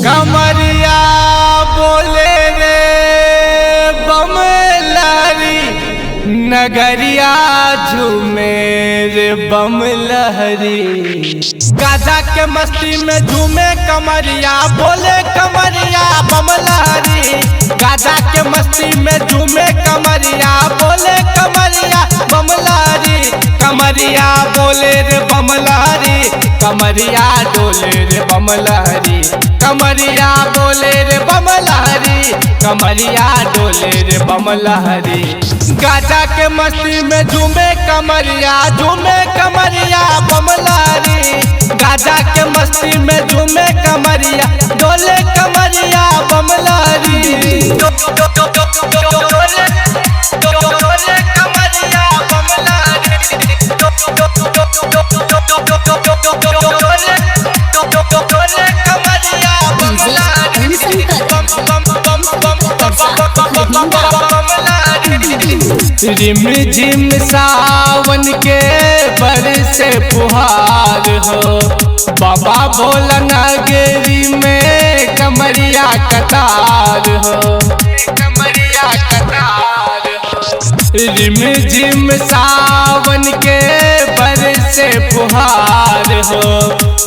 कमरिया बोले रे बमलहरी, नगरिया झूमे रे बमलहरी। गाजा के मस्ती में झूमे कमरिया, बोले कमरिया बमलहरी। गाजा के मस्ती में झूमे कमरिया, बोले कमरिया बमलहरी। कमरिया बोले रे बमलहरी, कमरिया डोले रे बमलहरी। कमरिया बोले रे बमलहरी, कमरिया डोले रे बमलहरी। गाजा के मस्ती में झूमे कमरिया, झूमे कमरिया बमलहरी। गाजा के मस्ती में झूमे कमरिया, डोले कमरिया बमलहरी। रिम झिम सावन के बरसे फुहार हो, बाबा भोला नगरी में कमरिया कतार हो, कमरिया कतार हो। रिम झिम सावन के बरसे फुहार हो,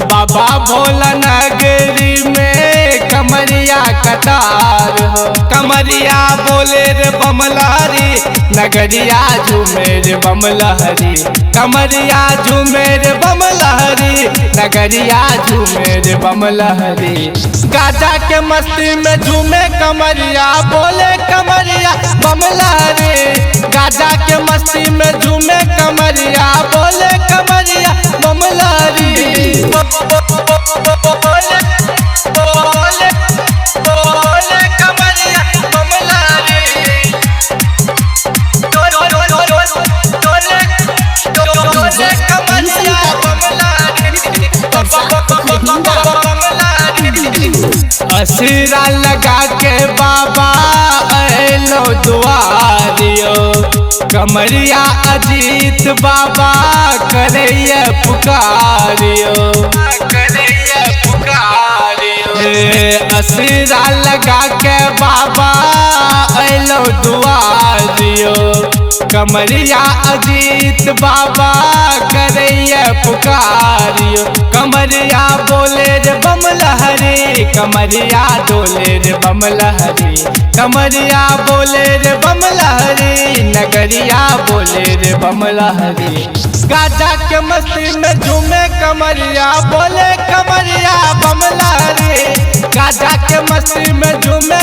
बाबा भोला नगरी में कमरिया कतार हो। कमरिया बोले रे बमलहरी, नगरिया झूमे रे बमलहरी। कमरिया झूमे रे बमलहरी, नगरिया झूमे रे बमलहरी। गाजा के मस्ती में झूमे कमरिया, बोले कमरिया बमलहरी। गाजा के मस्ती में झूमे कमरिया, बोले कमरिया बमलहरी। बोले कमरिया बमलहरी। असरा लगा के बाबा आलो दुआरियो, कमरिया अजीत बाबा करैया पुकारियो, करैया पुकारियो। असरा लगा के बाबा आलो दुआरियो, कमरिया अजीत बाबा करैया पुकारियो। कमरिया बोले रे बमलहरी, कमरिया डोले रे बमलहरी। कमरिया बोले रे बमलहरी, नगरिया बोले रे बमलहरी। गाजा के मस्ती में झूमे कमरिया, बोले कमरिया बमलहरी। गाजा के मस्ती में झूमे